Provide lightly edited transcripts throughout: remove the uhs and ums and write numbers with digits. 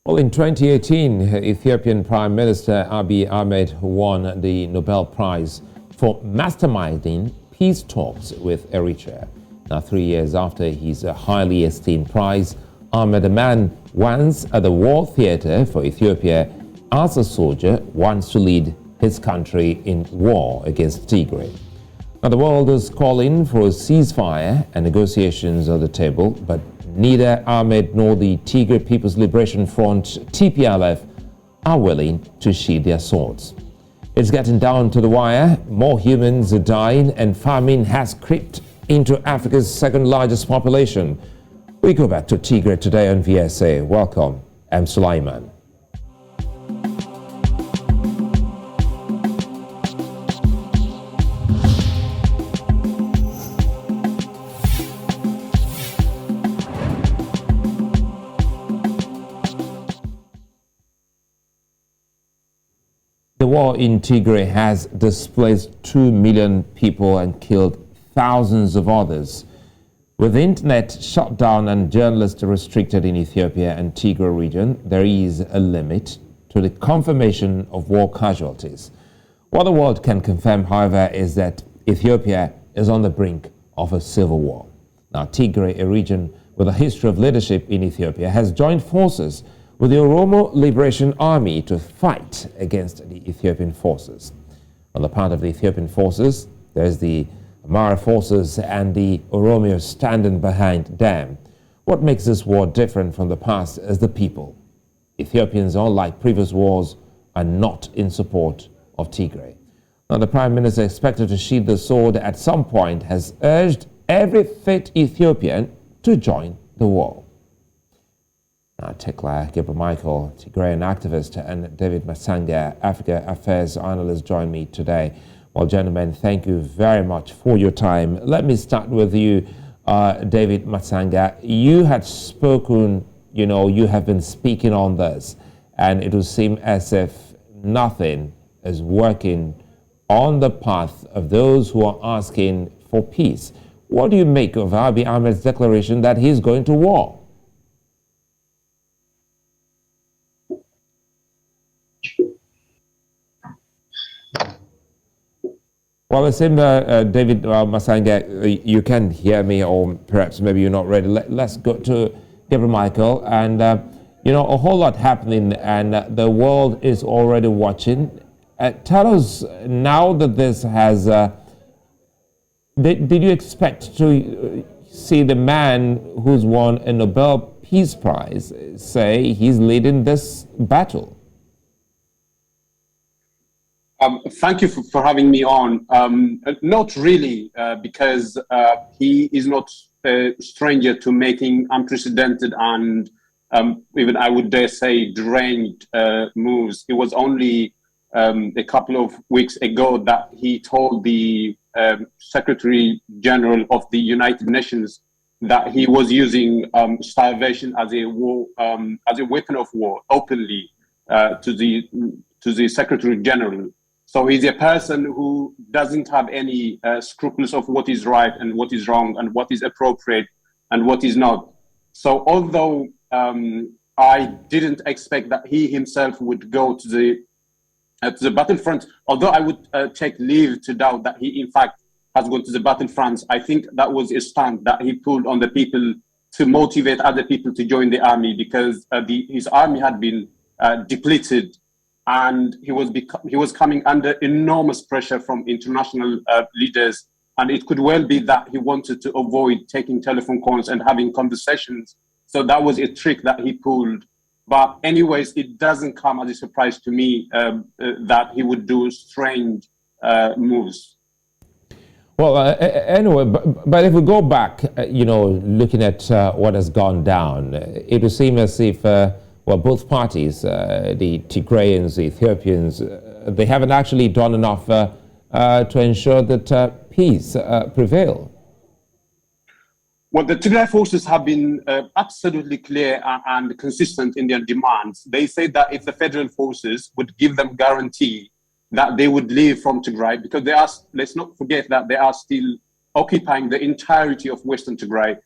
Well, in 2018, Ethiopian Prime Minister Abiy Ahmed won the Nobel Prize for masterminding peace talks with Eritrea. Now, 3 years after his highly esteemed prize, Ahmed, a man once at the war theater for Ethiopia, as a soldier, wants to lead his country in war against Tigray. Now, the world is calling for a ceasefire and negotiations on the table, but neither Ahmed nor the Tigray People's Liberation Front, TPLF, are willing to sheathe their swords. It's getting down to the wire. More humans are dying, and famine has crept into Africa's second largest population. We go back to Tigray today on VSA. Welcome. I'm Sulaiman. The war in Tigray has displaced 2 million people and killed thousands of others. With the internet shut down and journalists restricted in Ethiopia and Tigray region, there is a limit to the confirmation of war casualties. What the world can confirm, however, is that Ethiopia is on the brink of a civil war. Now, Tigray, a region with a history of leadership in Ethiopia, has joined forces with the Oromo Liberation Army to fight against the Ethiopian forces. On the part of the Ethiopian forces, there's the Amhara forces and the Oromo standing behind them. What makes this war different from the past is the people. Ethiopians, unlike previous wars, are not in support of Tigray. Now, the Prime Minister, expected to sheathe the sword at some point, has urged every fit Ethiopian to join the war. Teklay, Gebremichael, Tigrayan Activist, and David Matsanga, Africa Affairs Analyst, join me today. Well, gentlemen, thank you very much for your time. Let me start with you, David Matsanga. You had spoken, you have been speaking on this, and it would seem as if nothing is working on the path of those who are asking for peace. What do you make of Abiy Ahmed's declaration that he's going to war? Well, it seems, David Matsanga, you can hear me, or perhaps maybe you're not ready. Let's go to Gebremichael. And, a whole lot happening, and the world is already watching. Tell us, now that this has... did you expect to see the man who's won a Nobel Peace Prize say he's leading this battle? Thank you for having me on. Not really, because he is not a stranger to making unprecedented and even, I would dare say, deranged moves. It was only a couple of weeks ago that he told the Secretary General of the United Nations that he was using starvation as a war, as a weapon of war, openly to the Secretary General. So he's a person who doesn't have any scruples of what is right and what is wrong and what is appropriate and what is not. So although I didn't expect that he himself would go to the battlefront, although I would take leave to doubt that he in fact has gone to the battlefront, I think that was a stunt that he pulled on the people to motivate other people to join the army, because his army had been depleted. And he was coming under enormous pressure from international leaders, and it could well be that he wanted to avoid taking telephone calls and having conversations. So that was a trick that he pulled. But anyways, it doesn't come as a surprise to me that he would do strange moves. Well, anyway, but if we go back, looking at what has gone down, it would seem as if both parties, the Tigrayans, the Ethiopians, they haven't actually done enough to ensure that peace prevail. Well, the Tigray forces have been absolutely clear and consistent in their demands. They said that if the federal forces would give them guarantee that they would leave from Tigray, because let's not forget that they are still occupying the entirety of Western Tigray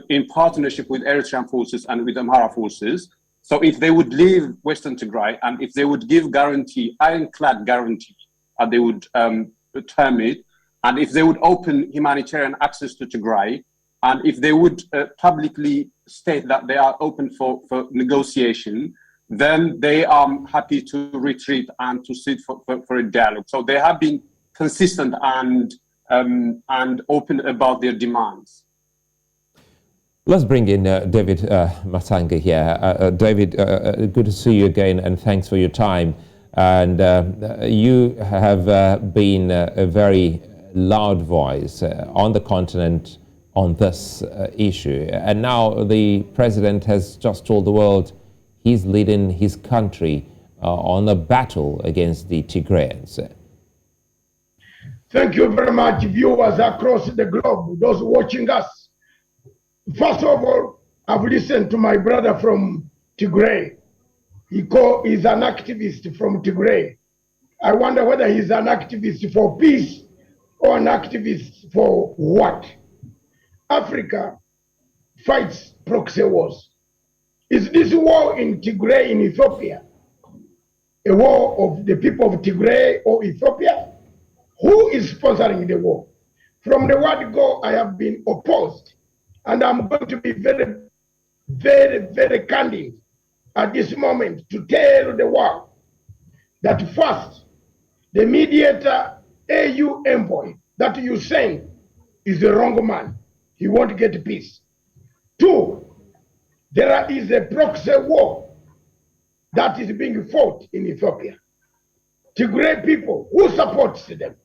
in partnership with Eritrean forces and with Amhara forces. So if they would leave Western Tigray and if they would give guarantee, ironclad guarantee, they would term it, and if they would open humanitarian access to Tigray, and if they would publicly state that they are open for negotiation, then they are happy to retreat and to sit for a dialogue. So they have been consistent and open about their demands. Let's bring in David Matsanga here. David, good to see you again, and thanks for your time. And you have been a very loud voice on the continent on this issue. And now the president has just told the world he's leading his country on a battle against the Tigrayans. Thank you very much, viewers across the globe, those watching us. First of all, I've listened to my brother from Tigray. He's an activist from Tigray. I wonder whether he's an activist for peace or an activist for what? Africa fights proxy wars. Is this war in Tigray in Ethiopia a war of the people of Tigray or Ethiopia? Who is sponsoring the war? From the word go, I have been opposed. And I'm going to be very, very, very candid at this moment to tell the world that first, the mediator AU envoy that you send is the wrong man. He won't get peace. Two, there is a proxy war that is being fought in Ethiopia. Tigray people, who supports them?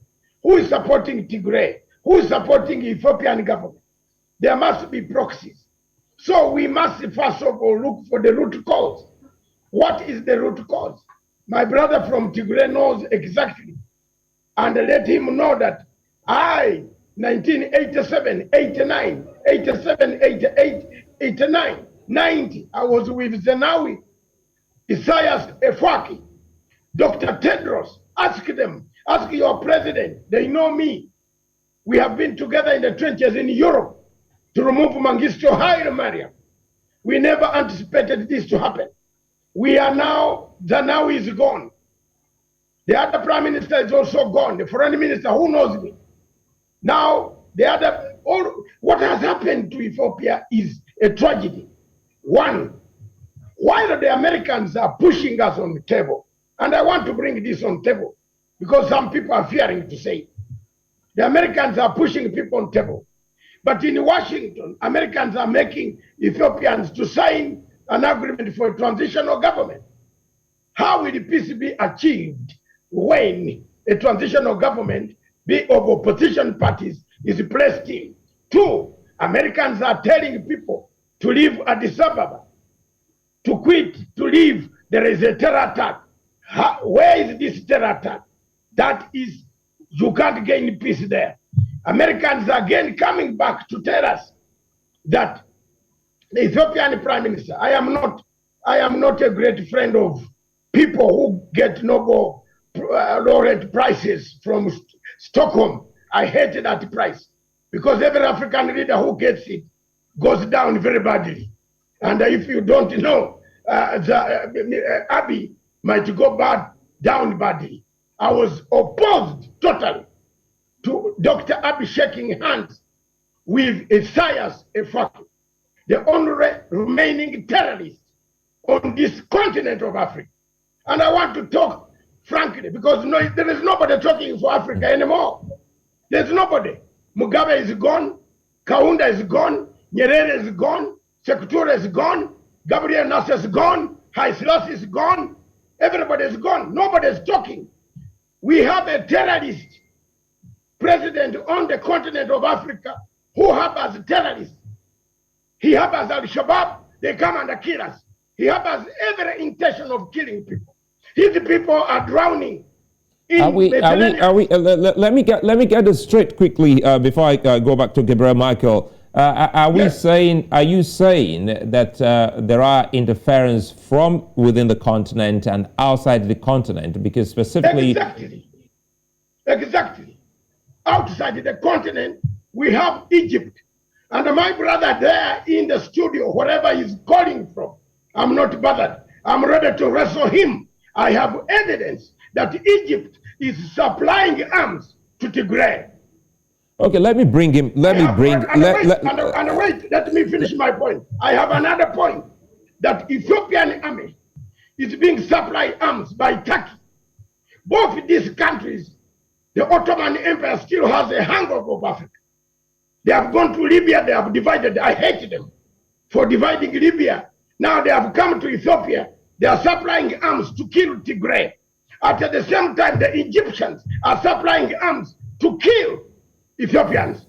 Who is supporting Tigray? Who is supporting Ethiopian government? There must be proxies. So we must first of all look for the root cause. What is the root cause? My brother from Tigray knows exactly. And let him know that 1987, 89, 87, 88, 89, 90, I was with Zenawi, Isaias Efwaki, Dr. Tedros. Ask them, ask your president. They know me. We have been together in the trenches in Europe to remove Mengistu Haile Mariam. We never anticipated this to happen. We are now, Zenawi is gone. The other prime minister is also gone. The foreign minister, who knows me? Now, what has happened to Ethiopia is a tragedy. One, while the Americans are pushing us on the table, and I want to bring this on the table because some people are fearing to say it. The Americans are pushing people on the table. But in Washington, Americans are making Ethiopians to sign an agreement for a transitional government. How will peace be achieved when a transitional government be of opposition parties is placed in? Two, Americans are telling people to leave Addis Ababa, to quit, to leave. There is a terror attack. Where is this terror attack? That is, you can't gain peace there. Americans are again coming back to tell us that the Ethiopian Prime Minister, I am not a great friend of people who get Nobel laureate prizes from Stockholm. I hate that prize because every African leader who gets it goes down very badly. And if you don't know, Abiy might go down badly. I was opposed totally to Dr. Abiy shaking hands with Isaias Efwaki, the only remaining terrorist on this continent of Africa. And I want to talk frankly because there is nobody talking for Africa anymore. There's nobody. Mugabe is gone, Kaunda is gone, Nyerere is gone, Sekuture is gone, Gabriel Nasser is gone, Haile Selassie is gone, everybody is gone. Nobody is talking. We have a terrorist president on the continent of Africa who harbors terrorists. He harbors Al-Shabaab, they come and kill us. He harbors every intention of killing people. His people are drowning. Let me get this straight quickly before I go back to Gebremichael. Are you saying that there are interference from within the continent and outside the continent? Because specifically... Exactly. Outside the continent, we have Egypt. And my brother there in the studio, wherever he's calling from, I'm not bothered. I'm ready to wrestle him. I have evidence that Egypt is supplying arms to Tigray. Okay, let me bring him. Let me finish my point. I have another point that Ethiopian army is being supplied arms by Turkey. Both these countries, the Ottoman Empire still has a hangover of Africa. They have gone to Libya, they have divided. I hate them for dividing Libya. Now they have come to Ethiopia. They are supplying arms to kill Tigray. At the same time, the Egyptians are supplying arms to kill Ethiopians.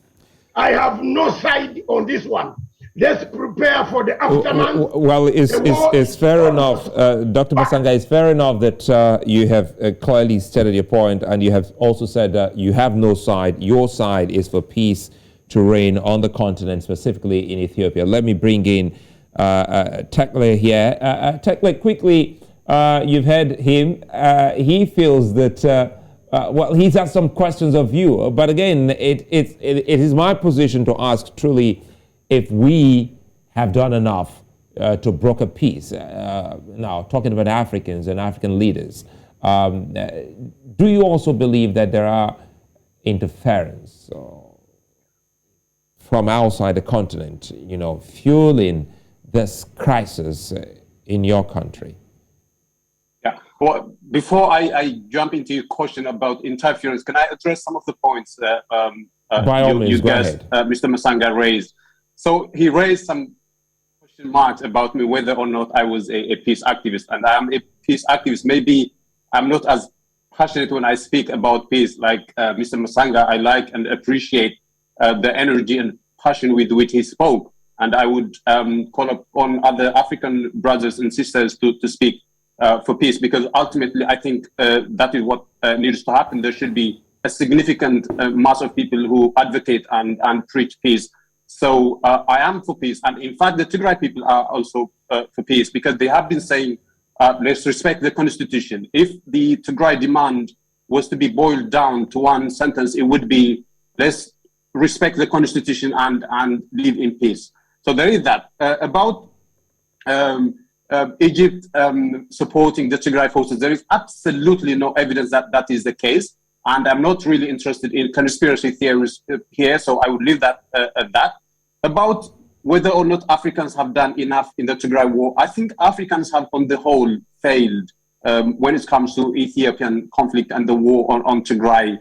I have no side on this one. Let's prepare for the aftermath. Well, it's fair enough, Dr. Matsanga, it's fair enough that you have clearly stated your point, and you have also said that you have no side. Your side is for peace to reign on the continent, specifically in Ethiopia. Let me bring in Teklay here. Teklay, quickly, you've heard him. He feels that, well, he's had some questions of you, but again, it is my position to ask truly if we have done enough to broker peace. Now, talking about Africans and African leaders, do you also believe that there are interference from outside the continent, fueling this crisis in your country? Yeah. Well, before I jump into your question about interference, can I address some of the points that By all means, go ahead. Mr. Matsanga raised? So he raised some question marks about me, whether or not I was a peace activist. And I am a peace activist. Maybe I'm not as passionate when I speak about peace like Mr. Matsanga. I like and appreciate the energy and passion with which he spoke. And I would call upon other African brothers and sisters to speak for peace, because ultimately I think that is what needs to happen. There should be a significant mass of people who advocate and preach peace. So I am for peace. And in fact, the Tigray people are also for peace, because they have been saying, let's respect the constitution. If the Tigray demand was to be boiled down to one sentence, it would be, let's respect the constitution and live in peace. So there is that. About Egypt supporting the Tigray forces, there is absolutely no evidence that that is the case. And I'm not really interested in conspiracy theories here, so I would leave that at that. About whether or not Africans have done enough in the Tigray war, I think Africans have on the whole failed when it comes to Ethiopian conflict and the war on Tigray.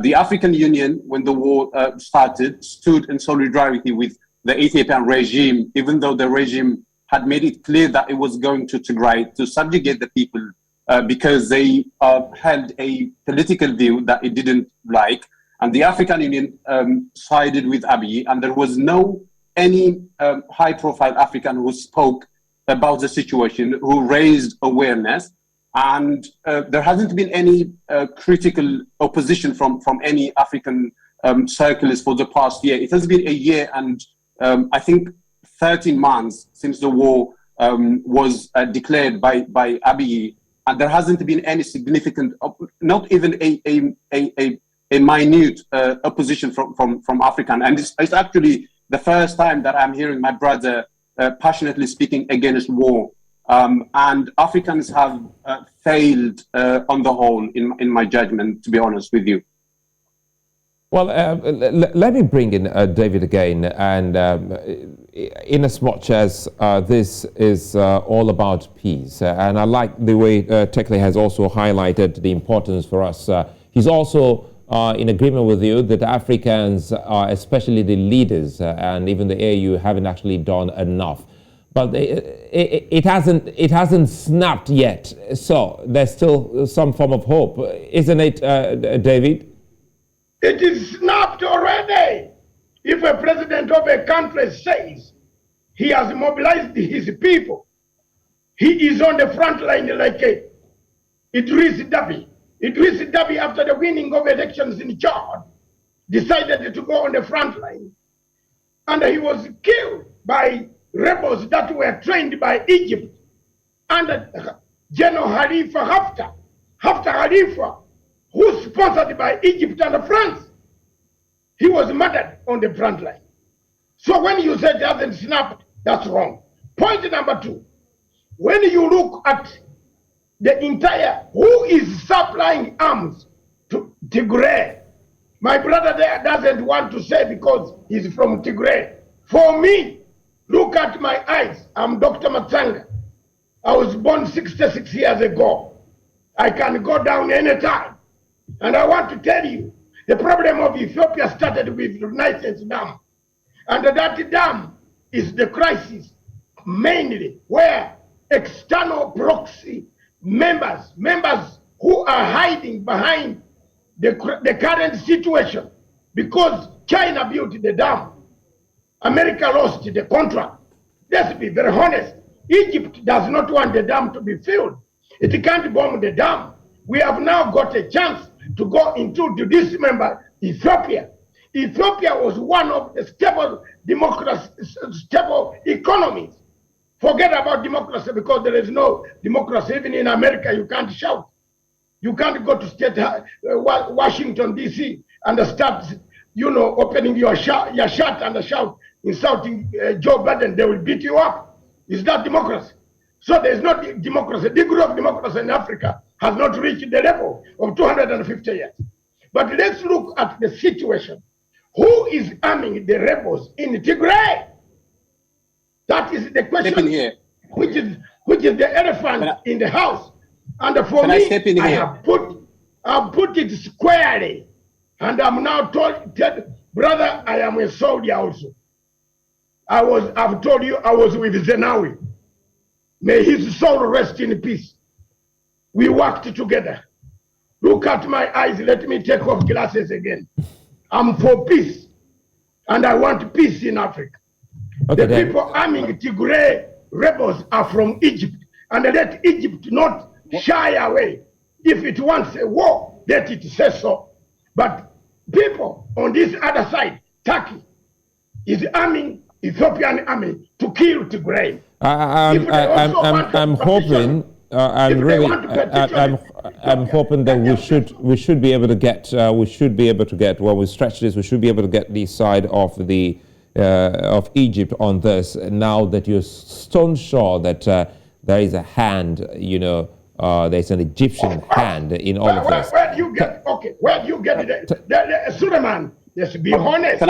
The African Union, when the war started, stood in solidarity with the Ethiopian regime, even though the regime had made it clear that it was going to Tigray to subjugate the people because they held a political view that it didn't like. And the African Union sided with Abiy, and there was any high-profile African who spoke about the situation, who raised awareness. And there hasn't been any critical opposition from any African circles for the past year. It has been a year and I think 13 months since the war was declared by Abiy, and there hasn't been any significant, not even a minute opposition from African. And it's actually the first time that I'm hearing my brother passionately speaking against war. And Africans have failed on the whole, in my judgment, to be honest with you. Well, let me bring in David again, and in as much as this is all about peace, and I like the way Teklay has also highlighted the importance for us. He's also in agreement with you that Africans, especially the leaders and even the AU, haven't actually done enough. But it hasn't snapped yet, so there's still some form of hope, isn't it, David? It is snapped already. If a president of a country says he has mobilized his people, he is on the front line like Idris Deby. Idris Deby, after the winning of elections in Chad, decided to go on the front line. And he was killed by rebels that were trained by Egypt under General Haftar Khalifa, who's sponsored by Egypt and France. He was murdered on the front line. So when you said it hasn't snapped, that's wrong. Point number two, when you look at the entire, who is supplying arms to Tigray? My brother there doesn't want to say because he's from Tigray. For me, look at my eyes. I'm Dr. Matsanga. I was born 66 years ago. I can go down anytime. And I want to tell you, the problem of Ethiopia started with Renaissance Dam. And that dam is the crisis, mainly where external proxy members who are hiding behind the current situation, because China built the dam, America lost the contract. Let's be very honest. Egypt does not want the dam to be filled. It can't bomb the dam. We have now got a chance to go into to dismember Ethiopia. Ethiopia was one of the stable economies. Forget about democracy, because there is no democracy. Even in America, you can't shout. You can't go to Washington, D.C. and start, opening your shirt and shout, insulting Joe Biden. They will beat you up. It's not democracy. So there's not democracy. The degree of democracy in Africa has not reached the level of 250 years. But let's look at the situation. Who is arming the rebels in Tigray? That is the question, here. which is the elephant in the house. And for me, I have put it squarely. And I'm now told, brother, I am a soldier also. I've told you I was with Zenawi. May his soul rest in peace. We worked together. Look at my eyes. Let me take off glasses again. I'm for peace. And I want peace in Africa. Okay, the people arming Tigray rebels are from Egypt. And let Egypt not shy away. If it wants a war, let it say so. But people on this other side, Turkey, is arming Ethiopian army to kill Tigray. I'm hoping. I'm hoping that we should be able to get when we stretch this, we should be able to get the side of the of Egypt on this. Now that you're stone sure that there is a hand, there's an Egyptian hand in all of this. Where do you get? Okay, where do you get it? Sulaiman, let's be honest.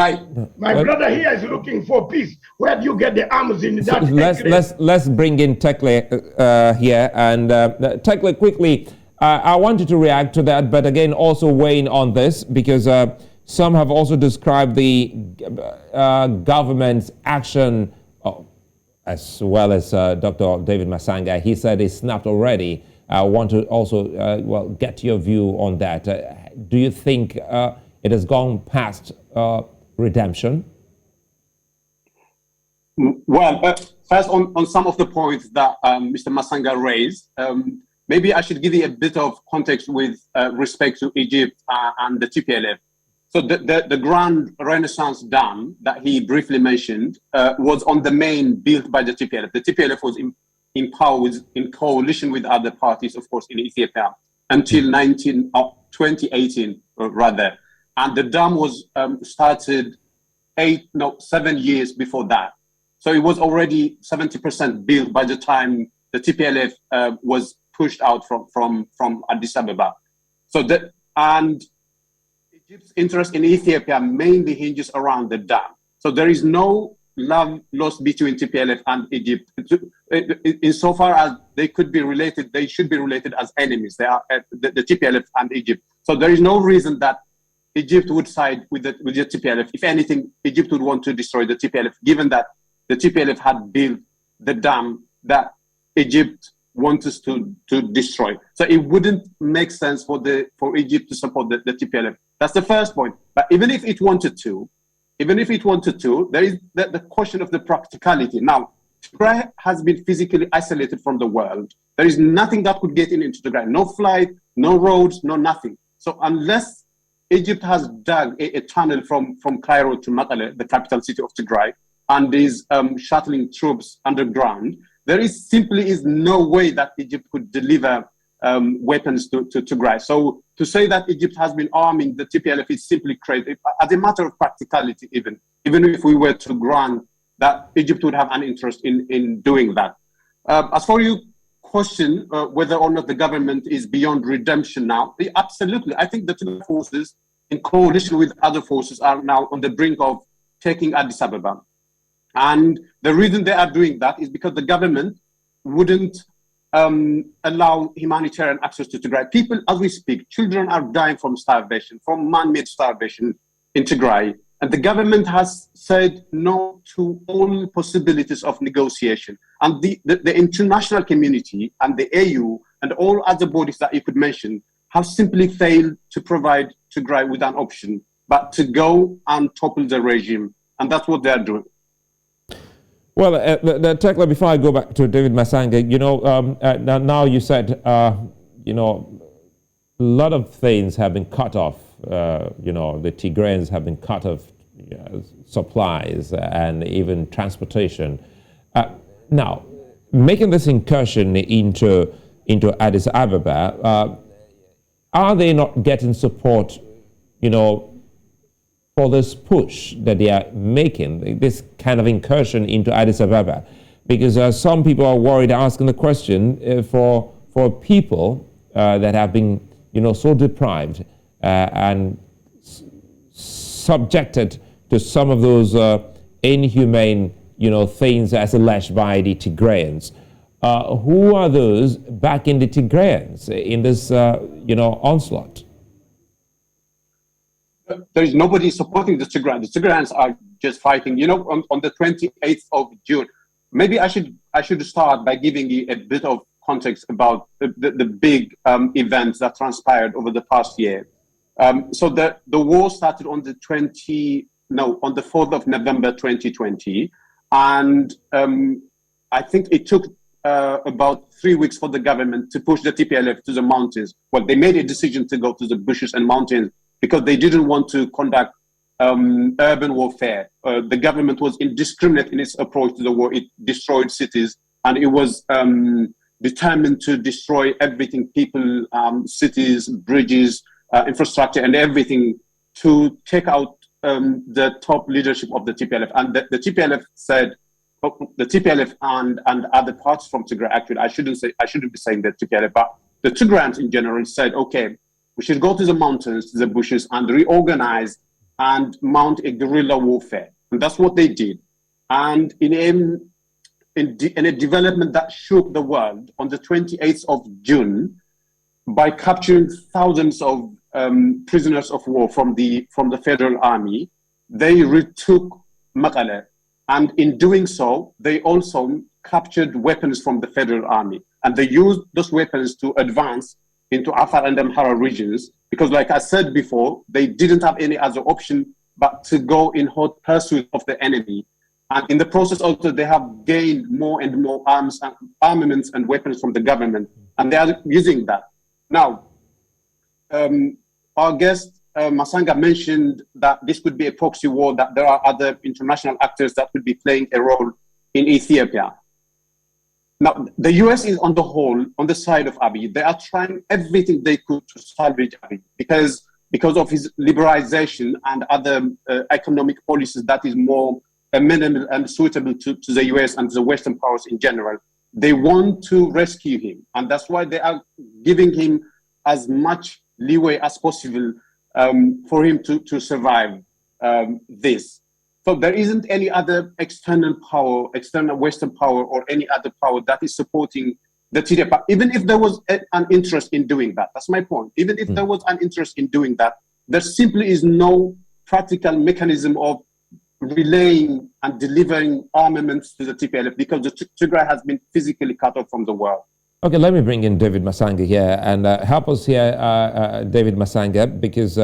My brother here is looking for peace. Where do you get the arms in that? Let's bring in Teklay here, and Teklay, quickly. I wanted to react to that, but again, also weighing on this, because some have also described the government's action, as well as Dr. David Matsanga. He said it snapped already. I want to also get your view on that. Do you think it has gone past redemption? Well, first on some of the points that Mr. Matsanga raised, maybe I should give you a bit of context with respect to Egypt and the TPLF. So the Grand Renaissance Dam that he briefly mentioned was on the main built by the TPLF. The TPLF was empowered in coalition with other parties, of course, in Ethiopia until 2018, rather. And the dam was started 7 years before that. So it was already 70% built by the time the TPLF was pushed out from Addis Ababa. And Egypt's interest in Ethiopia mainly hinges around the dam. So there is no love lost between TPLF and Egypt. Insofar as they could be related, they should be related as enemies. They are the TPLF and Egypt. So there is no reason that Egypt would side with the TPLF. If anything, Egypt would want to destroy the TPLF, given that the TPLF had built the dam that Egypt wants us to destroy. So it wouldn't make sense for Egypt to support the TPLF. That's the first point. But even if it wanted to, there is the question of the practicality. Now, Tigray has been physically isolated from the world. There is nothing that could get into Tigray. No flight, no roads, no nothing. So unless Egypt has dug a tunnel from Cairo to Mekelle, the capital city of Tigray, and is shuttling troops underground, there simply is no way that Egypt could deliver weapons to Tigray. So to say that Egypt has been arming the TPLF is simply crazy. As a matter of practicality, even if we were to grant that Egypt would have an interest in doing that. As for your question whether or not the government is beyond redemption now. Absolutely. I think the Tigray forces, in coalition with other forces, are now on the brink of taking Addis Ababa. And the reason they are doing that is because the government wouldn't allow humanitarian access to Tigray. People, as we speak, children are dying from starvation, from man-made starvation in Tigray. And the government has said no to all possibilities of negotiation. And the international community and the AU and all other bodies that you could mention have simply failed to provide Tigray with an option, but to go and topple the regime. And that's what they're doing. Well, Teklay, before I go back to David Matsanga, now you said, a lot of things have been cut off. The Tigrayans have been cut off supplies and even transportation. Now, making this incursion into Addis Ababa, are they not getting support, for this push that they are making, this kind of incursion into Addis Ababa? Because some people are worried, asking the question for people that have been, so deprived and subjected to some of those inhumane, things as alleged by the Tigrayans. Who are those backing the Tigrayans in this, onslaught? There is nobody supporting the Tigrayans. The Tigrayans are just fighting. On the 28th of June, maybe I should start by giving you a bit of context about the big events that transpired over the past year. So the war started on the 4th of November 2020, and I think it took about 3 weeks for the government to push the TPLF to the mountains. Well, they made a decision to go to the bushes and mountains because they didn't want to conduct urban warfare. The government was indiscriminate in its approach to the war. It destroyed cities, and it was determined to destroy everything: people, cities, bridges, infrastructure, and everything, to take out the top leadership of the TPLF. And the TPLF said, the TPLF and other parts from Tigray, actually, I shouldn't be saying the TPLF, but the Tigrayans in general said, okay, we should go to the mountains, to the bushes, and reorganize and mount a guerrilla warfare. And that's what they did. And in a development that shook the world, on the 28th of June, by capturing thousands of prisoners of war from the federal army, they retook Mekelle. And in doing so, they also captured weapons from the federal army. And they used those weapons to advance into Afar and Amhara regions, because like I said before, they didn't have any other option but to go in hot pursuit of the enemy. And in the process also, they have gained more and more armaments and weapons from the government, and they are using that. Now, our guest, Matsanga, mentioned that this could be a proxy war, that there are other international actors that could be playing a role in Ethiopia. Now, the US is on the whole on the side of Abiy. They are trying everything they could to salvage Abiy because of his liberalization and other economic policies that is more amenable and suitable to the US and the Western powers in general. They want to rescue him, and that's why they are giving him as much leeway as possible for him to survive this. So there isn't any other external power, external Western power, or any other power that is supporting the TPLF. Even if there was an interest in doing that, that's my point. Even if there was an interest in doing that, there simply is no practical mechanism of relaying and delivering armaments to the TPLF because the Tigray has been physically cut off from the world. Okay, let me bring in David Matsanga here and help us here, David Matsanga, because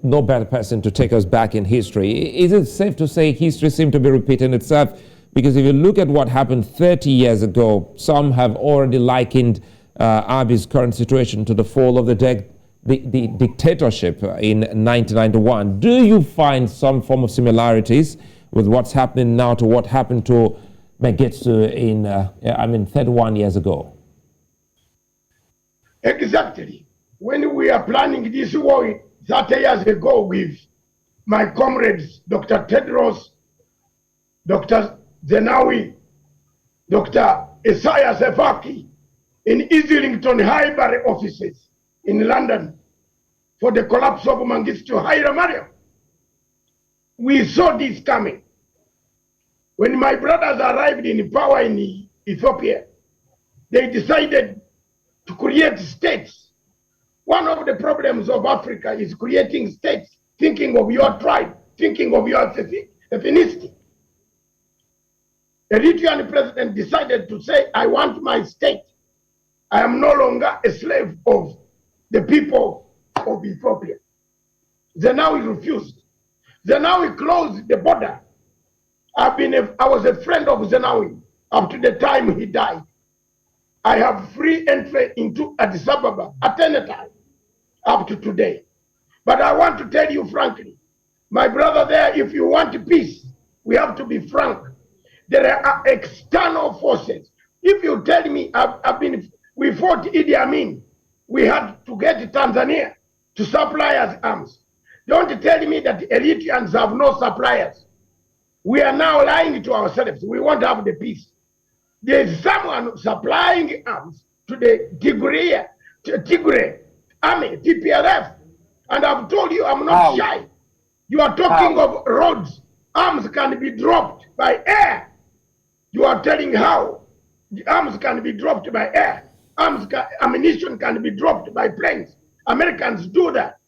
no better person to take us back in history. Is it safe to say history seems to be repeating itself? Because if you look at what happened 30 years ago, some have already likened Abiy's current situation to the fall of the dictatorship in 1991. Do you find some form of similarities with what's happening now to what happened to Mengistu in 31 years ago? Exactly. When we are planning this war 30 years ago with my comrades, Dr. Tedros, Dr. Zenawi, Dr. Isaiah Sefaki, in Islington Highbury offices in London for the collapse of Mengistu Haile Mariam. We saw this coming. When my brothers arrived in power in Ethiopia, they decided to create states. One of the problems of Africa is creating states, thinking of your tribe, thinking of your ethnicity. The Ethiopian president decided to say, I want my state. I am no longer a slave of the people of Ethiopia. Zenawi refused. Zenawi closed the border. I was a friend of Zenawi up to the time he died. I have free entry into Addis Ababa at any time up to today. But I want to tell you frankly, my brother there, if you want peace, we have to be frank. There are external forces. If you tell me we fought Idi Amin, we had to get Tanzania to supply us arms. Don't tell me that Eritreans have no suppliers. We are now lying to ourselves. We won't have the peace. There is someone supplying arms to the Tigray army, TPLF. And I've told you I'm not shy. You are talking of roads. Arms can be dropped by air. You are telling how the arms can be dropped by air. Ammunition can be dropped by planes. Americans do that.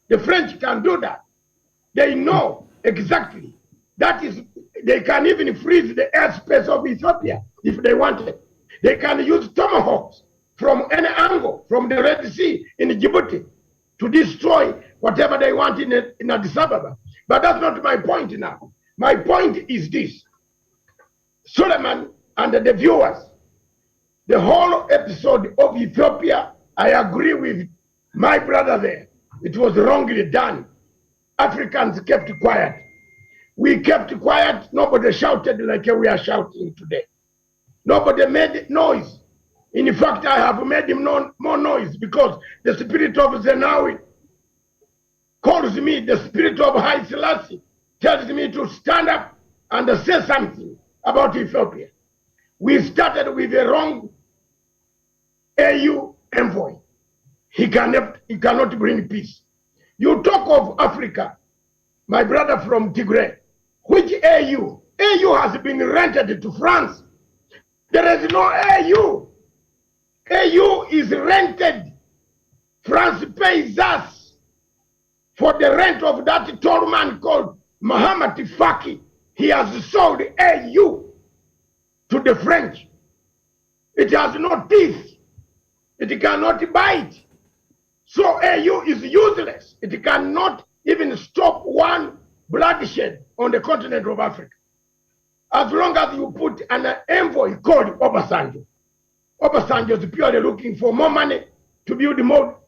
The French can do that. They know exactly. That is, they can even freeze the airspace of Ethiopia if they want it. They can use tomahawks from any angle, from the Red Sea in Djibouti, to destroy whatever they want in Addis Ababa. But that's not my point now. My point is this. Sulaiman and the viewers, the whole episode of Ethiopia, I agree with my brother there. It was wrongly done. Africans kept quiet. We kept quiet. Nobody shouted like we are shouting today. Nobody made noise. In fact, I have made him more noise because the spirit of Zenawi calls me, the spirit of Haile Selassie tells me to stand up and say something about Ethiopia. We started with a wrong AU envoy. He cannot bring peace. You talk of Africa, my brother from Tigray. Which AU? AU has been rented to France. There is no AU. AU is rented. France pays us for the rent of that tall man called Muhammad Faki. He has sold AU to the French. It has no teeth. It cannot bite. So AU is useless. It cannot even stop one bloodshed on the continent of Africa. As long as you put an envoy called Obasanjo. Obasanjo is purely looking for more money to build more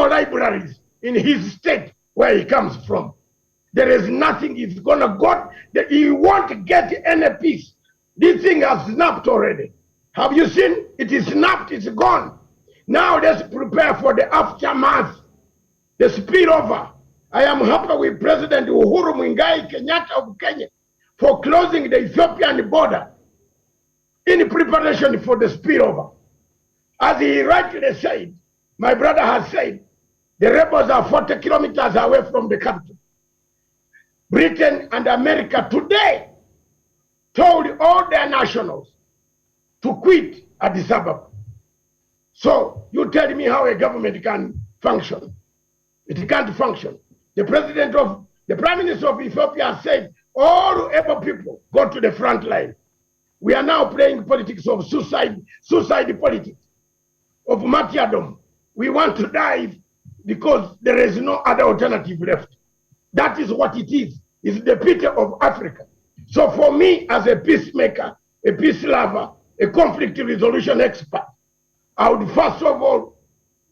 libraries in his state where he comes from. There is nothing he's gonna got that he won't get any peace. This thing has snapped already. Have you seen? It is snapped, it's gone. Now let's prepare for the aftermath, the spillover. I am happy with President Uhuru Muigai Kenyatta of Kenya for closing the Ethiopian border in preparation for the spillover. As he rightly said, my brother has said, the rebels are 40 kilometers away from the capital. Britain and America today told all their nationals to quit Addis Ababa. So you tell me how a government can function. It can't function. The Prime Minister of Ethiopia said, all able people go to the front line. We are now playing politics of suicide politics, of martyrdom. We want to die because there is no other alternative left. That is what it is. It's the pity of Africa. So for me, as a peacemaker, a peace lover, a conflict resolution expert, I would first of all,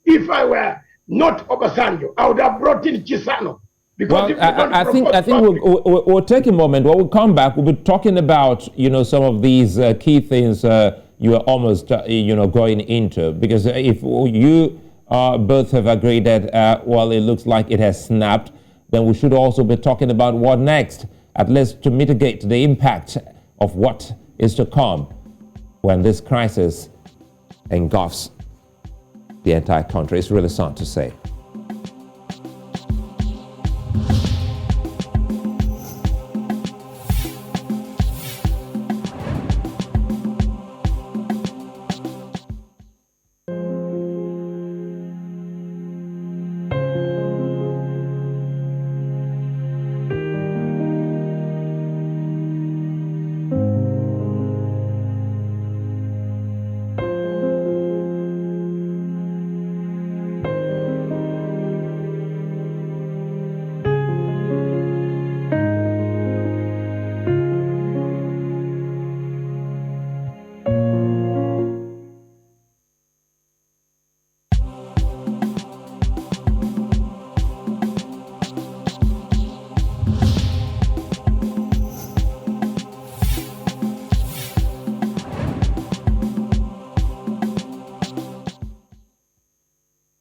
if I were not Obasanjo, I would have brought in Chisano. Well, I think we'll take a moment. When we come back, we'll be talking about, some of these key things you are almost, going into. Because if you both have agreed that, well, it looks like it has snapped, then we should also be talking about what next, at least to mitigate the impact of what is to come when this crisis engulfs the entire country. It's really sad to say.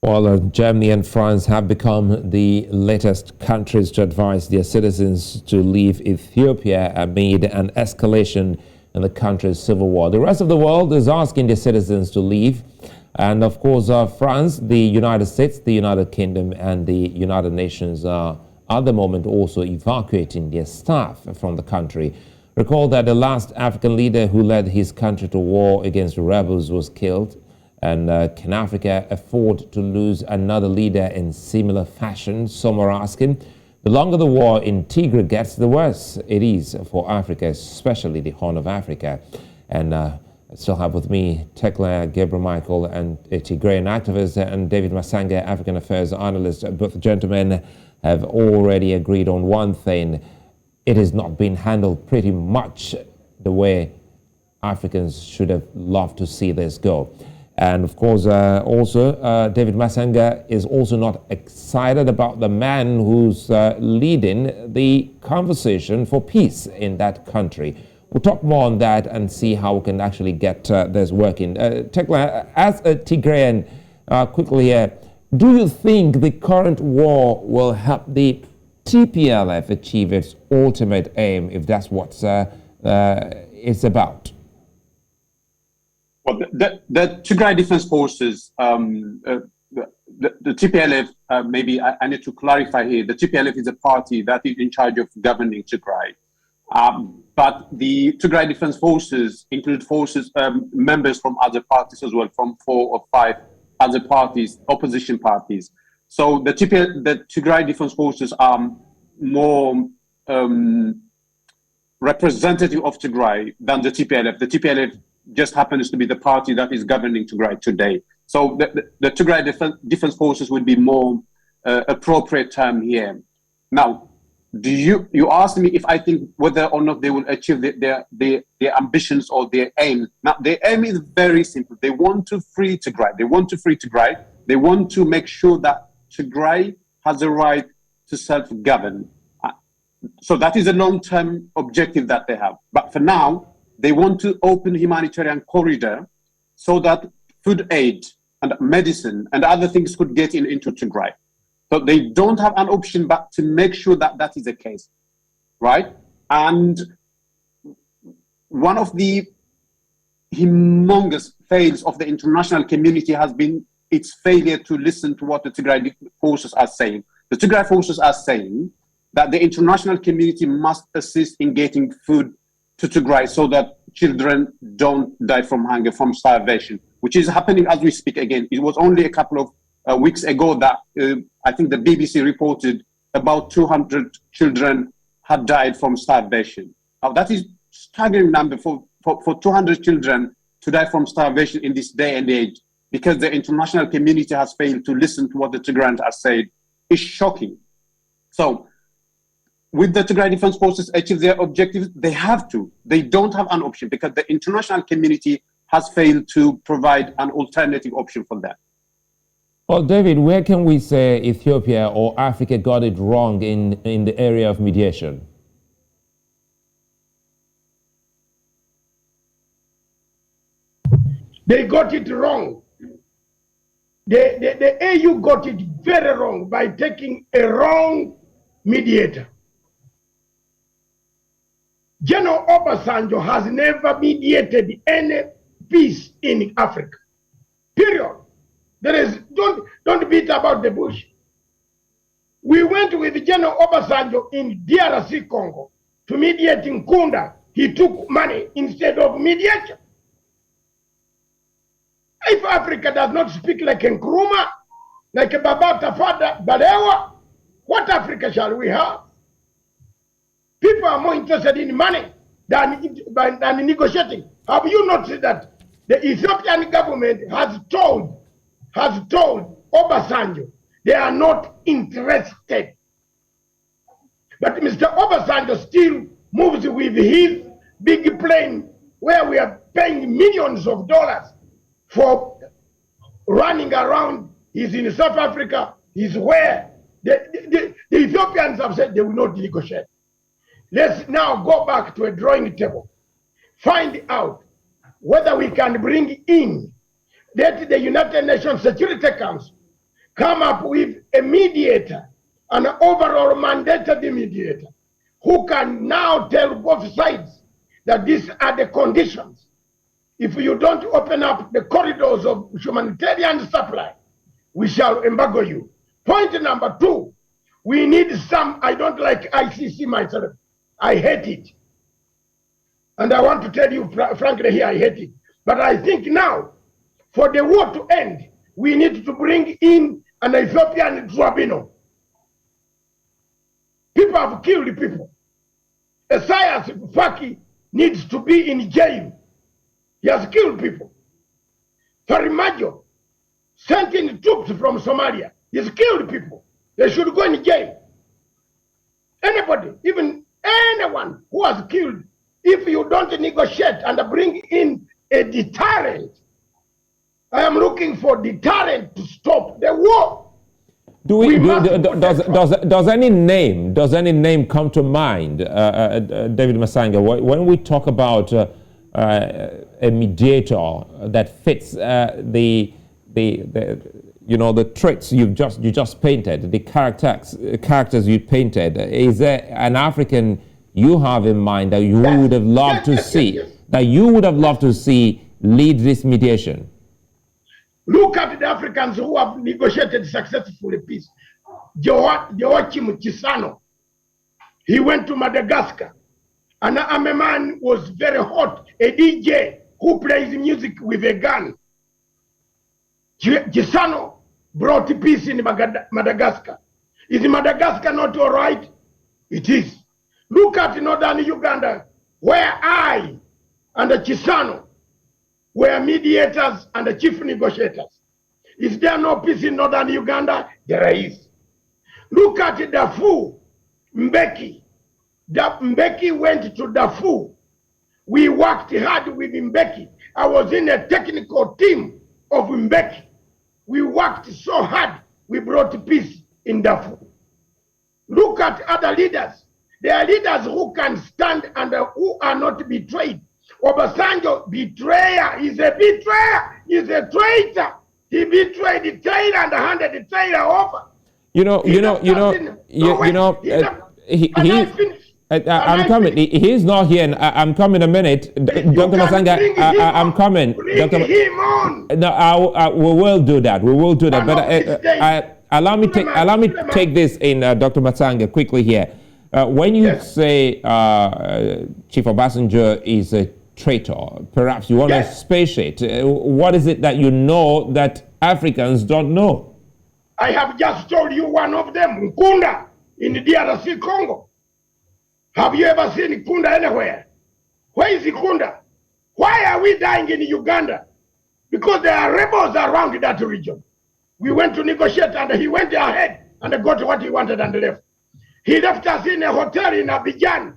While Germany and France have become the latest countries to advise their citizens to leave Ethiopia amid an escalation in the country's civil war. The rest of the world is asking their citizens to leave. And of course, France, the United States, the United Kingdom, and the United Nations are at the moment also evacuating their staff from the country. Recall that the last African leader who led his country to war against rebels was killed. And can Africa afford to lose another leader in similar fashion? Some are asking. The longer the war in Tigray gets, the worse it is for Africa, especially the Horn of Africa. And I still have with me Teklay, Gebremichael, and a Tigrayan Activist, and David Matsanga, African Affairs Analyst. Both gentlemen have already agreed on one thing. It has not been handled pretty much the way Africans should have loved to see this go. And of course, David Matsanga is also not excited about the man who's leading the conversation for peace in that country. We'll talk more on that and see how we can actually get this working. Teklay, as a Tigrayan, quickly here, do you think the current war will help the TPLF achieve its ultimate aim, if that's what it's about? Well, the Tigray Defense Forces, the TPLF, maybe I need to clarify here, the TPLF is a party that is in charge of governing Tigray. But the Tigray Defense Forces include members from other parties as well, from 4 or 5 other parties, opposition parties. So the Tigray Defense Forces are more representative of Tigray than the TPLF. The TPLF just happens to be the party that is governing Tigray today. So the Tigray Defense Forces would be more appropriate term here. Now, you asked me if I think whether or not they will achieve their ambitions or their aim. Now, their aim is very simple. They want to free Tigray. They want to free Tigray. They want to make sure that Tigray has the right to self-govern. So that is a long-term objective that they have. But for now, they want to open humanitarian corridor so that food aid and medicine and other things could get into Tigray. So they don't have an option but to make sure that that is the case, right? And one of the humongous fails of the international community has been its failure to listen to what the Tigray forces are saying. The Tigray forces are saying that the international community must assist in getting food to Tigray so that children don't die from hunger, from starvation, which is happening as we speak again. It was only a couple of weeks ago that I think the BBC reported about 200 children had died from starvation. Now that is a staggering number for 200 children to die from starvation in this day and age, because the international community has failed to listen to what the Tigrayans are saying, is shocking. So, with the Tigray Defense Forces achieve their objectives, they have to. They don't have an option because the international community has failed to provide an alternative option for them. Well, David, where can we say Ethiopia or Africa got it wrong in the area of mediation? They got it wrong. The AU got it very wrong by taking a wrong mediator. General Obasanjo has never mediated any peace in Africa. Period. There is, don't beat about the bush. We went with General Obasanjo in DRC Congo to mediate in Kunda. He took money instead of mediation. If Africa does not speak like Nkrumah, like a Baba Tafada Balewa, what Africa shall we have? People are more interested in money than negotiating. Have you noticed that the Ethiopian government has told Obasanjo they are not interested? But Mr. Obasanjo still moves with his big plane where we are paying millions of dollars for running around. He's in South Africa. He's where the Ethiopians have said they will not negotiate. Let's now go back to a drawing table. Find out whether we can bring in that the United Nations Security Council come up with a mediator, an overall mandated mediator, who can now tell both sides that these are the conditions. If you don't open up the corridors of humanitarian supply, we shall embargo you. Point number 2, we need some, I don't like ICC myself. I hate it. And I want to tell you frankly here, I hate it. But I think now, for the war to end, we need to bring in an Ethiopian tribunal. People have killed people. Esaias Faki needs to be in jail. He has killed people. Farimajo sent in troops from Somalia. He's killed people. They should go in jail. Anybody, even anyone who has killed, if you don't negotiate and bring in a deterrent, I am looking for deterrent to stop the war. Does any name come to mind, David Matsanga, when we talk about a mediator that fits the traits you just painted, the characters you painted? Is there an African you have in mind that you would have loved to see, that you would have loved to see lead this mediation? Look at the Africans who have negotiated successfully peace. Joachim Chissano, he went to Madagascar. And a man was very hot, a DJ who plays music with a gun. Chissano brought peace in Madagascar. Is Madagascar not all right? It is. Look at northern Uganda, where I and Chissano were mediators and the chief negotiators. Is there no peace in northern Uganda? There is. Look at Darfur, Mbeki. Mbeki went to Darfur. We worked hard with Mbeki. I was in a technical team of Mbeki. We worked so hard, we brought peace in Darfur. Look at other leaders. There are leaders who can stand and who are not betrayed. Obasanjo, betrayer, is a betrayer, he's a traitor. He betrayed the traitor and handed the traitor over. I'm coming. He's not here. And I'm coming a minute. Dr. Matsanga, I'm coming. Bring him on. No, we will do that. We will do that. But allow me take this in, Dr. Matsanga, quickly here. When you say Chief Obasanjo is a traitor, perhaps you want to space it. What is it that you know that Africans don't know? I have just told you one of them, Nkunda, in the DRC Congo. Have you ever seen Nkunda anywhere? Where is Nkunda? Why are we dying in Uganda? Because there are rebels around that region. We went to negotiate and he went ahead and got what he wanted and left. He left us in a hotel in Abidjan.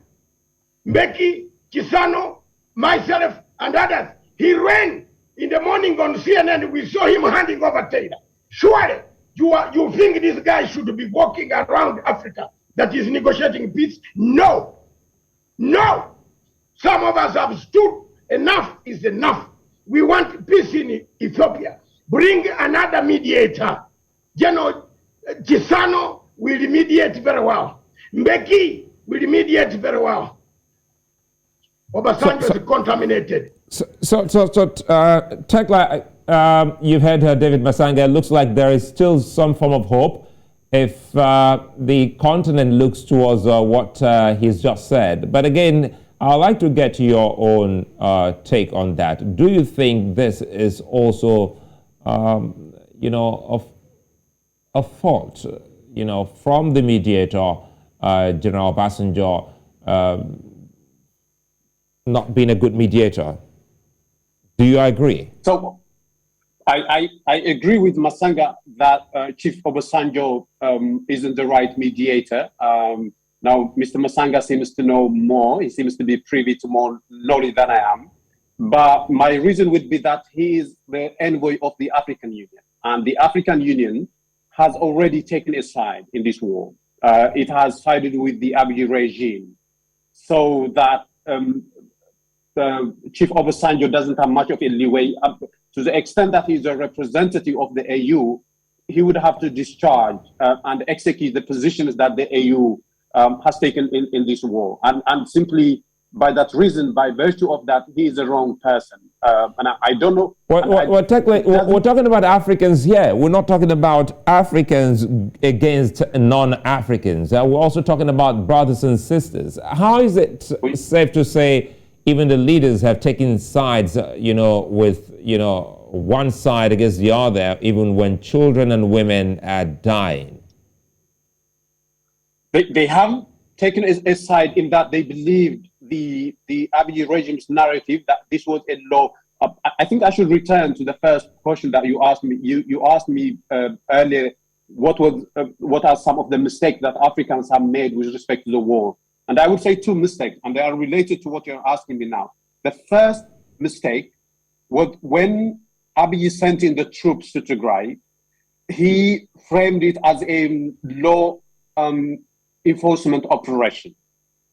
Mbeki, Chissano, myself, and others. He ran in the morning on CNN. We saw him handing over Taylor. Surely, you think this guy should be walking around Africa that is negotiating peace? No. No. Some of us have stood. Enough is enough. We want peace in Ethiopia. Bring another mediator. General Chissano will mediate very well. Mbeki will mediate very well. Obasanjo is contaminated. Teklay, you've heard David Matsanga. It looks like there is still some form of hope if the continent looks towards what he's just said. But again, I'd like to get to your own take on that. Do you think this is also, a fault, from the mediator, General Obasanjo, not being a good mediator? Do you agree? So I agree with Matsanga that Chief Obasanjo isn't the right mediator. Now, Mr. Matsanga seems to know more. He seems to be privy to more knowledge than I am. But my reason would be that he is the envoy of the African Union. And the African Union has already taken a side in this war. It has sided with the Abiy regime. So that Chief Obasanjo doesn't have much of a leeway. To the extent that he's a representative of the AU, he would have to discharge and execute the positions that the AU has taken in this war. And simply by that reason, by virtue of that, he is the wrong person. And I don't know. Teklay, we're talking about Africans here. We're not talking about Africans against non-Africans. We're also talking about brothers and sisters. How is it safe to say even the leaders have taken sides, with, one side against the other, even when children and women are dying? They have taken a side in that they believed the Abiy regime's narrative that this was a law. I think I should return to the first question that you asked me. You asked me earlier what are some of the mistakes that Africans have made with respect to the war. And I would say two mistakes, and they are related to what you're asking me now. The first mistake was when Abiy sent in the troops to Tigray, he framed it as a law enforcement operation.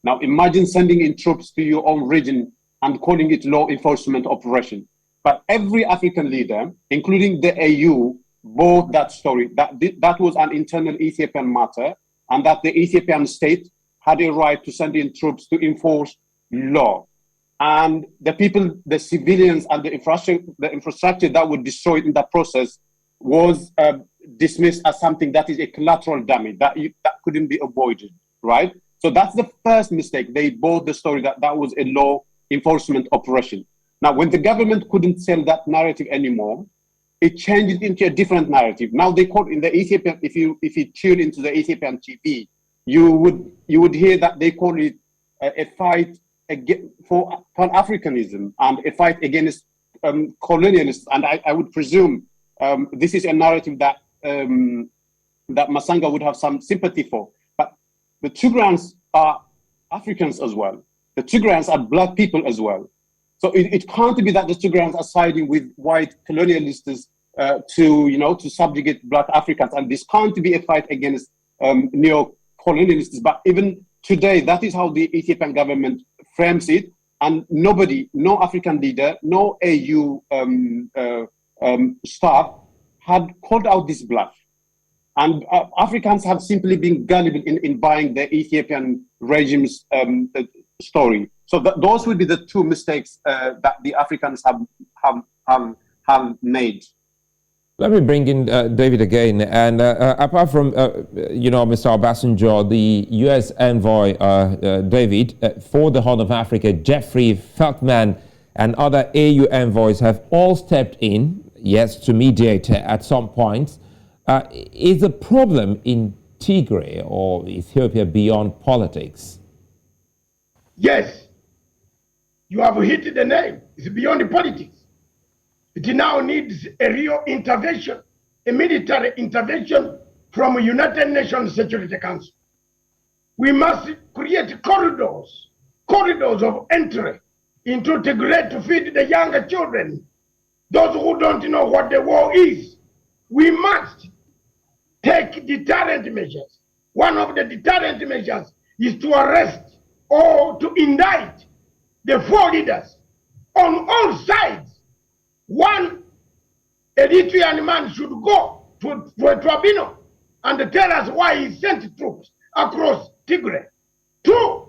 Now imagine sending in troops to your own region and calling it law enforcement operation. But every African leader, including the AU, bought that story, that was an internal Ethiopian matter, and that the Ethiopian state had a right to send in troops to enforce law. And the people, the civilians and the infrastructure that were destroyed in that process was dismissed as something that is a collateral damage, that couldn't be avoided, right? So that's the first mistake. They bought the story that was a law enforcement operation. Now, when the government couldn't sell that narrative anymore, it changed into a different narrative. Now they call in the Ethiopian, if you tune into the Ethiopian TV, you would hear that they call it a fight for Pan-Africanism and a fight against colonialists. And I would presume this is a narrative that Matsanga would have some sympathy for. But the Tigrayans are Africans as well. The Tigrayans are black people as well. So it can't be that the Tigrayans are siding with white colonialists to subjugate black Africans. And this can't be a fight against neo-colonialists. But even today, that is how the Ethiopian government frames it. And nobody, no African leader, no AU staff had called out this bluff. And Africans have simply been gullible in buying the Ethiopian regime's story. So those would be the two mistakes that the Africans have made. Let me bring in David again. And apart from, Mr. Obasanjo, the U.S. envoy, David, for the Horn of Africa, Jeffrey Feltman, and other AU envoys have all stepped in, yes, to mediate at some point. Is the problem in Tigray or Ethiopia beyond politics? Yes. You have hit the nail. It's beyond the politics. It now needs a real intervention, a military intervention from a United Nations Security Council. We must create corridors of entry into Tigray to feed the younger children, those who don't know what the war is. We must take deterrent measures. One of the deterrent measures is to arrest or to indict the four leaders on all sides. One, Ethiopian man should go to a tribunal and tell us why he sent troops across Tigray. Two,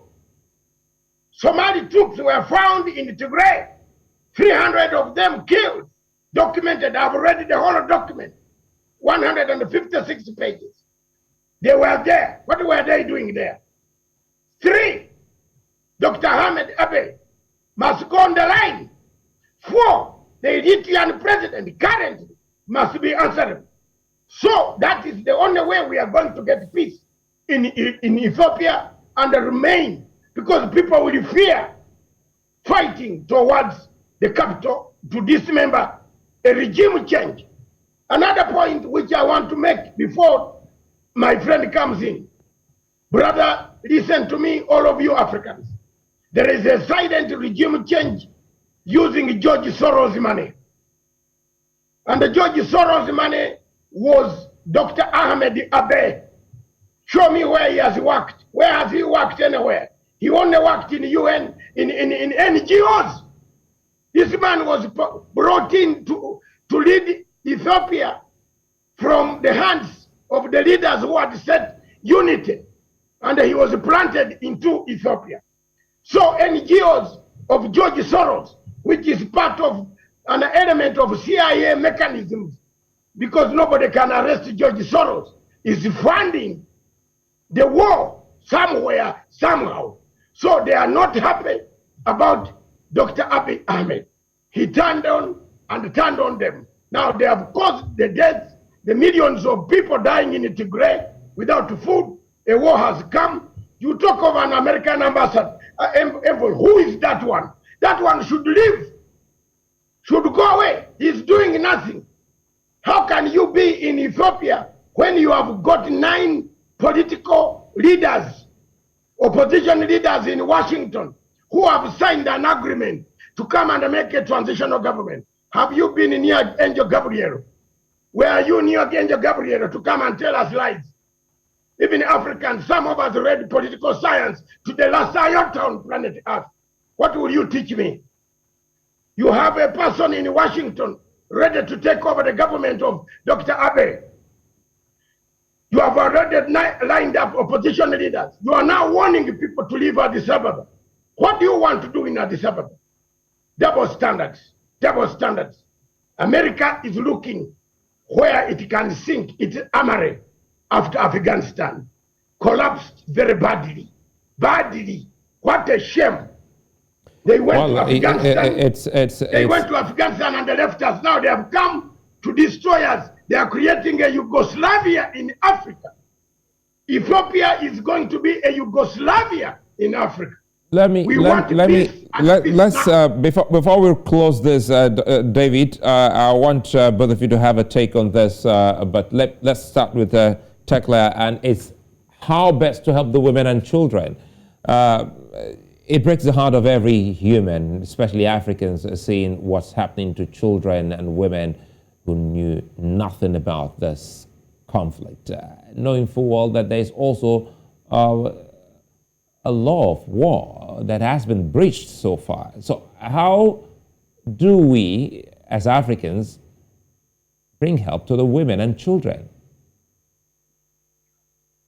Somali troops were found in Tigray, 300 of them killed. documented. I've read the whole document, 156 pages. They were there. What were they doing there? 3, Dr. Ahmed Abiy must go on the line. 4, the Ethiopian president currently must be answerable. So that is the only way we are going to get peace in Ethiopia and remain, because people will fear fighting towards the capital to dismember a regime change. Another point which I want to make before my friend comes in. Brother, listen to me, all of you Africans. There is a silent regime change using George Soros' money. And the George Soros' money was Dr. Ahmed Abiy. Show me where he has worked. Where has he worked anywhere? He only worked in UN, in NGOs. This man was brought in to lead Ethiopia from the hands of the leaders who had set unity. And he was planted into Ethiopia. So NGOs of George Soros, which is part of an element of CIA mechanisms, because nobody can arrest George Soros, is funding the war somewhere, somehow. So they are not happy about Dr. Abiy Ahmed. He turned on and turned on them. Now they have caused the deaths, the millions of people dying in Tigray without food. A war has come. You talk of an American ambassador, who is that one? That one should leave, should go away. He's doing nothing. How can you be in Ethiopia when you have got 9 political leaders, opposition leaders in Washington, who have signed an agreement to come and make a transitional government? Have you been near Angel Gabriel? Where are you near Angel Gabriel to come and tell us lies? Even Africans, some of us read political science to the last iota on planet Earth. What will you teach me? You have a person in Washington ready to take over the government of Dr. Abiy. You have already lined up opposition leaders. You are now warning people to leave Addis Ababa. What do you want to do in Addis Ababa? Double standards, double standards. America is looking where it can sink its armory after Afghanistan. Collapsed very badly. Badly. What a shame. They went to Afghanistan. They went to Afghanistan and they left us. Now they have come to destroy us. They are creating a Yugoslavia in Africa. Ethiopia is going to be a Yugoslavia in Africa. Before we close this, David, I want both of you to have a take on this, but let's start with Teklay, and it's how best to help the women and children. It breaks the heart of every human, especially Africans, seeing what's happening to children and women who knew nothing about this conflict, knowing full well that there's also a law of war that has been breached so far. So how do we, as Africans, bring help to the women and children?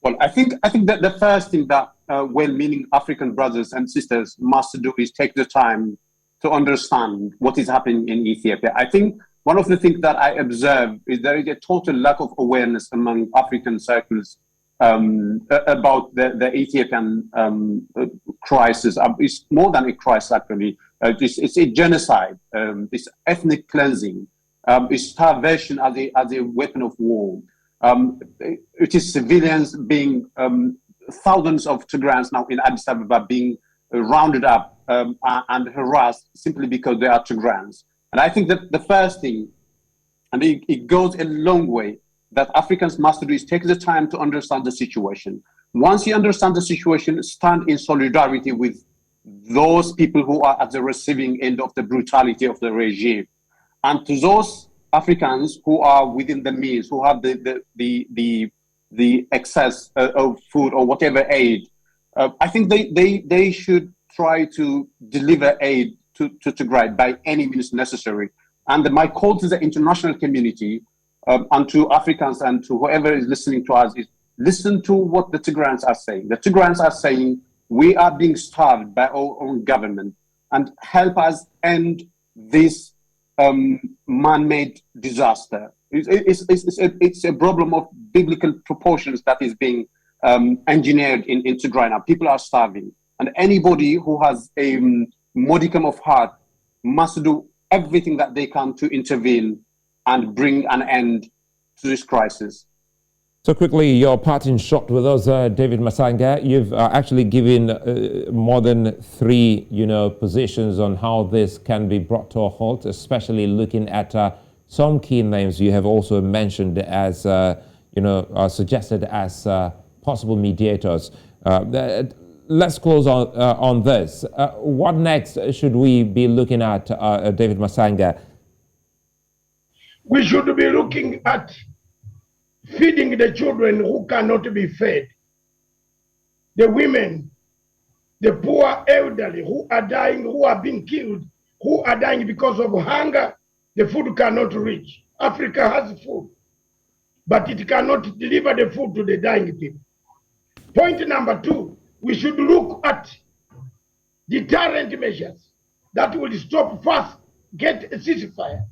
Well, I think that the first thing that well-meaning African brothers and sisters must do is take the time to understand what is happening in Ethiopia. I think one of the things that I observe is there is a total lack of awareness among African circles about the Ethiopian crisis. It's more than a crisis, actually. It's a genocide. It's ethnic cleansing. It's starvation as a weapon of war. It is civilians being, thousands of Tigrayans now in Addis Ababa being rounded up and harassed simply because they are Tigrayans. And I think that the first thing, and it goes a long way, that Africans must do is take the time to understand the situation. Once you understand the situation, stand in solidarity with those people who are at the receiving end of the brutality of the regime. And to those Africans who are within the means, who have the excess of food or whatever aid, I think they should try to deliver aid to Tigray by any means necessary. And my call to the international community and to Africans and to whoever is listening to us is listen to what the Tigrayans are saying. The Tigrayans are saying, we are being starved by our own government, and help us end this man-made disaster. It's a problem of biblical proportions that is being engineered in Tigray now. People are starving. And anybody who has a modicum of heart must do everything that they can to intervene and bring an end to this crisis. So quickly, your parting shot with us, David Matsanga. You've actually given more than 3, positions on how this can be brought to a halt, especially looking at some key names you have also mentioned as, suggested as possible mediators. Let's close on this. What next should we be looking at, David Matsanga? We should be looking at feeding the children who cannot be fed, the women, the poor elderly who are dying, who are being killed, who are dying because of hunger. The food cannot reach. Africa has food, but it cannot deliver the food to the dying people. Point number 2, we should look at deterrent measures that will stop first, get a ceasefire.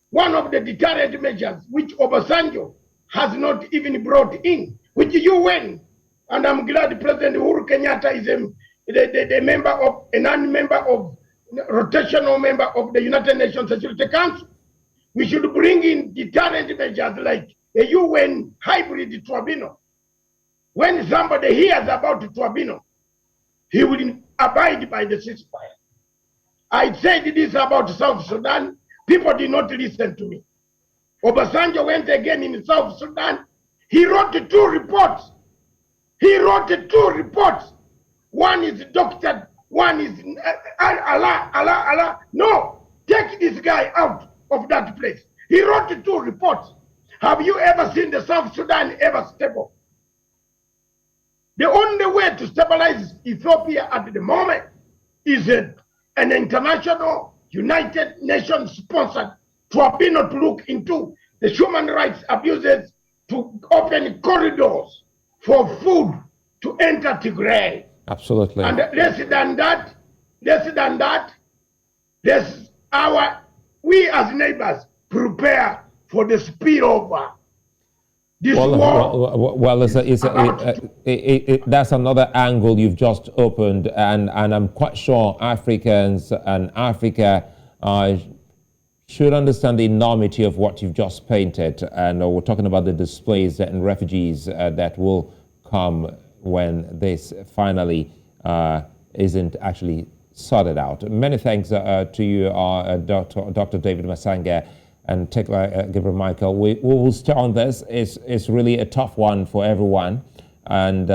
One of the deterrent measures which Obasanjo has not even brought in, which you win, and I'm glad President Uhuru Kenyatta is the member of, a non-member of, rotational member of the United Nations Security Council. We should bring in deterrent measures like a UN hybrid tribunal. When somebody hears about the tribunal, he will abide by the ceasefire. I said this about South Sudan. People did not listen to me. Obasanjo went again in South Sudan. He wrote 2 reports. One is doctored, one is Allah. No, take this guy out of that place. He wrote 2 reports. Have you ever seen the South Sudan ever stable? The only way to stabilize Ethiopia at the moment is an international United Nations sponsored tribunal to look into the human rights abuses, to open corridors for food to enter Tigray. Absolutely. And less than that, we as neighbors prepare for the spillover. That's another angle you've just opened, and I'm quite sure Africans and Africa should understand the enormity of what you've just painted. And we're talking about the displaced and refugees that will come when this finally isn't actually sorted out. Many thanks to you, Dr. David Matsanga and Teklay Gebremichael. We will stay on this. It's really a tough one for everyone. And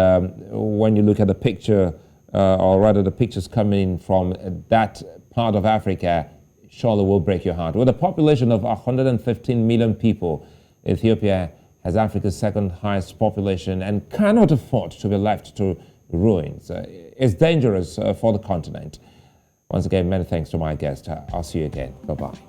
when you look at the picture, or rather the pictures coming from that part of Africa, surely will break your heart. With a population of 115 million people, Ethiopia has Africa's 2nd highest population and cannot afford to be left to ruins. It's dangerous for the continent. Once again, many thanks to my guest. I'll see you again. Bye-bye.